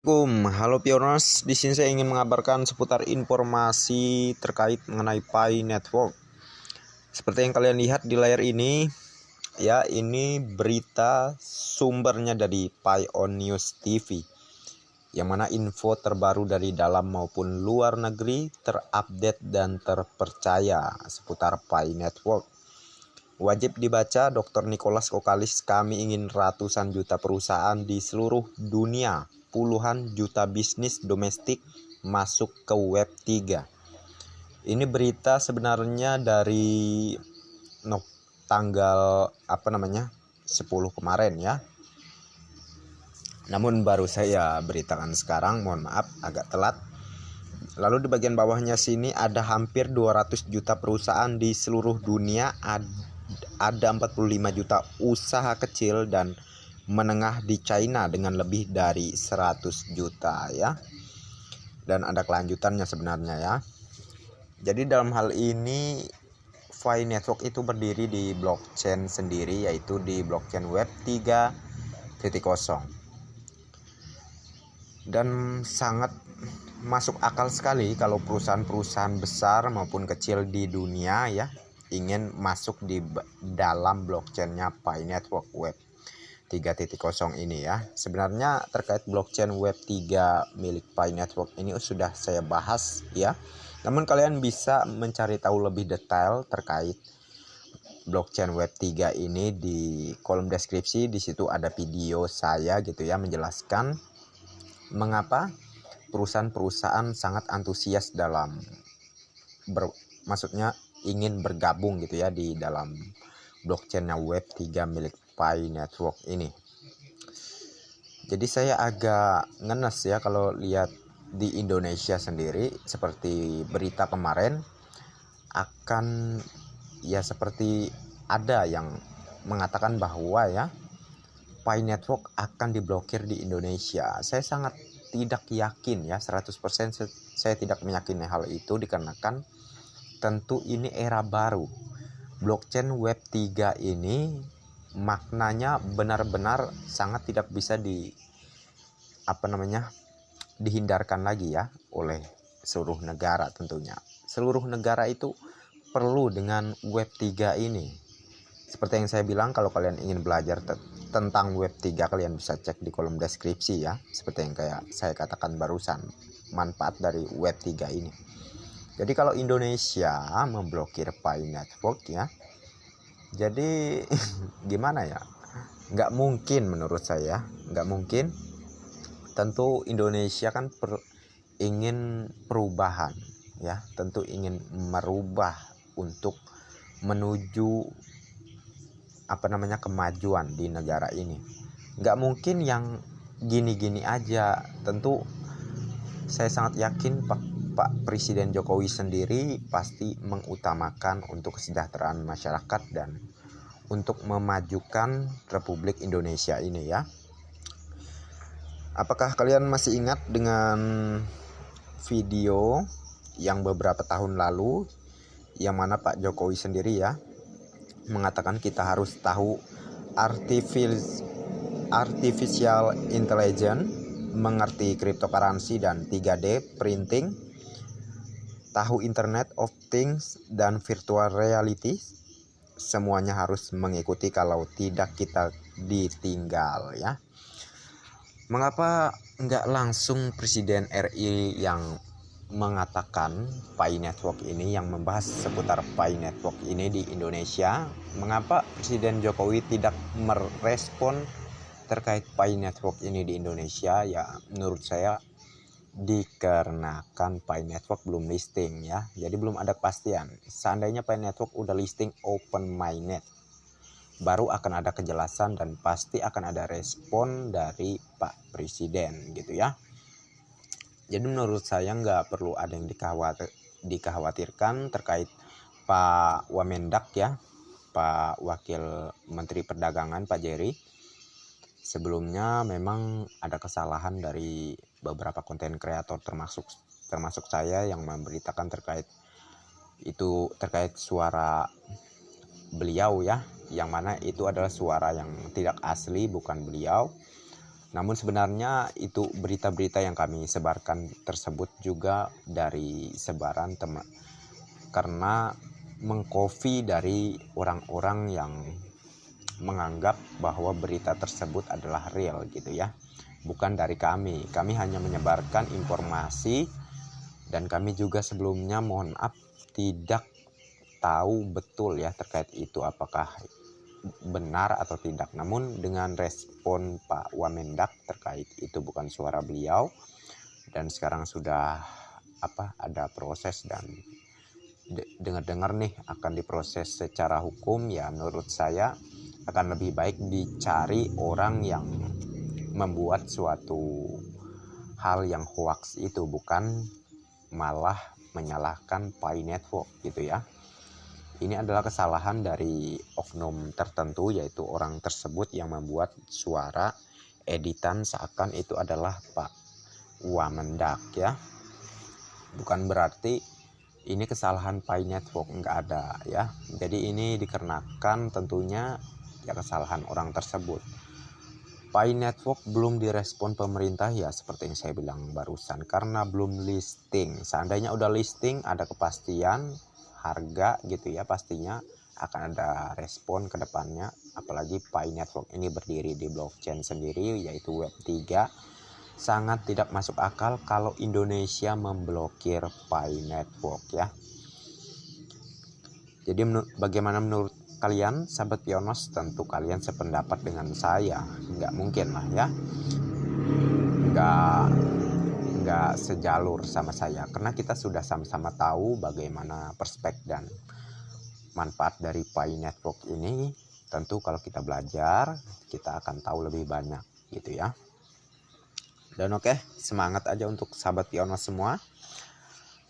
Halo Pioners, di sini saya ingin mengabarkan seputar informasi terkait mengenai Pi Network. Seperti yang kalian lihat di layar ini, ya ini berita sumbernya dari Pion News TV, yang mana info terbaru dari dalam maupun luar negeri terupdate dan terpercaya seputar Pi Network. Wajib dibaca Dr. Nicholas Kokalis, kami ingin ratusan juta perusahaan di seluruh dunia, puluhan juta bisnis domestik masuk ke web 3. Ini berita sebenarnya dari tanggal 10 kemarin ya. Namun baru saya beritakan sekarang, mohon maaf agak telat. Lalu di bagian bawahnya sini ada hampir 200 juta perusahaan di seluruh dunia, ada 45 juta usaha kecil dan menengah di China dengan lebih dari 100 juta ya. Dan ada kelanjutannya sebenarnya ya. Jadi dalam hal ini Pi Network itu berdiri di blockchain sendiri, yaitu di blockchain web 3.0. Dan sangat masuk akal sekali kalau perusahaan-perusahaan besar maupun kecil di dunia ya ingin masuk di dalam blockchainnya Pi Network Web 3.0 ini ya. Sebenarnya terkait blockchain Web 3 milik Pi Network ini sudah saya bahas ya. Namun kalian bisa mencari tahu lebih detail terkait blockchain Web 3 ini di kolom deskripsi. Di situ ada video saya gitu ya, menjelaskan mengapa perusahaan-perusahaan sangat antusias dalam maksudnya ingin bergabung gitu ya di dalam blockchainnya Web 3 milik Pi Network ini. Jadi saya agak ngenes ya kalau lihat di Indonesia sendiri, seperti berita kemarin akan ya seperti ada yang mengatakan bahwa ya Pi Network akan diblokir di Indonesia. Saya sangat tidak yakin ya, 100% saya tidak meyakini hal itu, dikarenakan tentu ini era baru. Blockchain Web 3 ini maknanya benar-benar sangat tidak bisa dihindarkan lagi ya oleh seluruh negara tentunya. Seluruh negara itu perlu dengan Web 3 ini. Seperti yang saya bilang, kalau kalian ingin belajar tentang Web 3, kalian bisa cek di kolom deskripsi ya. Seperti yang kayak saya katakan barusan, manfaat dari Web 3 ini. Jadi kalau Indonesia memblokir Pi Network ya, jadi gimana ya? Nggak mungkin menurut saya, nggak mungkin. Tentu Indonesia kan ingin perubahan ya, tentu ingin merubah untuk menuju kemajuan di negara ini. Nggak mungkin yang gini-gini aja. Tentu saya sangat yakin Pak Presiden Jokowi sendiri pasti mengutamakan untuk kesejahteraan masyarakat dan untuk memajukan Republik Indonesia ini ya. Apakah kalian masih ingat dengan video yang beberapa tahun lalu, yang mana Pak Jokowi sendiri ya mengatakan kita harus tahu artificial intelligence, mengerti cryptocurrency dan 3D printing, tahu Internet of Things dan virtual reality. Semuanya harus mengikuti, kalau tidak kita ditinggal ya. Mengapa nggak langsung Presiden RI yang mengatakan Pi Network ini, yang membahas seputar Pi Network ini di Indonesia? Mengapa Presiden Jokowi tidak merespon terkait Pi Network ini di Indonesia? Ya menurut saya dikarenakan Pi Network belum listing ya, jadi belum ada kepastian. Seandainya Pi Network udah listing open mainnet, baru akan ada kejelasan dan pasti akan ada respon dari Pak Presiden gitu ya. Jadi menurut saya nggak perlu ada yang dikhawatirkan terkait Pak Wamendak ya, Pak Wakil Menteri Perdagangan Pak Jerry. Sebelumnya memang ada kesalahan dari beberapa konten kreator termasuk saya yang memberitakan terkait suara beliau ya, yang mana itu adalah suara yang tidak asli, bukan beliau. Namun sebenarnya itu berita-berita yang kami sebarkan tersebut juga dari sebaran teman, karena mengcopy dari orang-orang yang menganggap bahwa berita tersebut adalah real gitu ya. Bukan dari kami. Kami hanya menyebarkan informasi, dan kami juga sebelumnya mohon maaf tidak tahu betul ya terkait itu apakah benar atau tidak. Namun dengan respon Pak Wamendak terkait itu bukan suara beliau, dan sekarang sudah ada proses dan dengar-dengar nih akan diproses secara hukum, ya menurut saya akan lebih baik dicari orang yang membuat suatu hal yang hoax itu, bukan malah menyalahkan Pi Network gitu ya. Ini adalah kesalahan dari oknum tertentu, yaitu orang tersebut yang membuat suara editan seakan itu adalah Pak Wamendak ya. Bukan berarti ini kesalahan Pi Network, enggak ada ya. Jadi ini dikarenakan tentunya ya kesalahan orang tersebut. Pi Network belum direspon pemerintah ya, seperti yang saya bilang barusan, karena belum listing. Seandainya udah listing, ada kepastian harga gitu ya, pastinya akan ada respon ke depannya. Apalagi Pi Network ini berdiri di blockchain sendiri, yaitu Web3. Sangat tidak masuk akal kalau Indonesia memblokir Pi Network ya. Jadi bagaimana menurut kalian sahabat Pionos? Tentu kalian sependapat dengan saya, nggak mungkin lah ya, nggak sejalur sama saya, karena kita sudah sama-sama tahu bagaimana perspektif dan manfaat dari Pi Network ini. Tentu kalau kita belajar, kita akan tahu lebih banyak gitu ya. Dan oke, semangat aja untuk sahabat Pionos semua.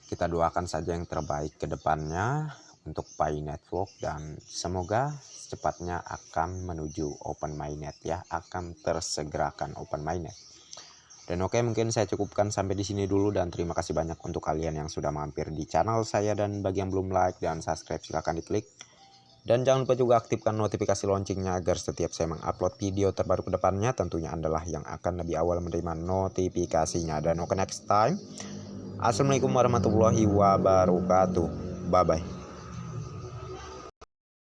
Kita doakan saja yang terbaik ke depannya untuk Pi Network, dan semoga secepatnya akan menuju open mainnet ya, akan tersegerakan open mainnet. Dan oke, mungkin saya cukupkan sampai di sini dulu, dan terima kasih banyak untuk kalian yang sudah mampir di channel saya, dan bagi yang belum like dan subscribe silahkan diklik. Dan jangan lupa juga aktifkan notifikasi loncengnya agar setiap saya mengupload video terbaru ke depannya, tentunya adalah yang akan lebih awal menerima notifikasinya. Dan oke, next time. Assalamualaikum warahmatullahi wabarakatuh. Bye bye.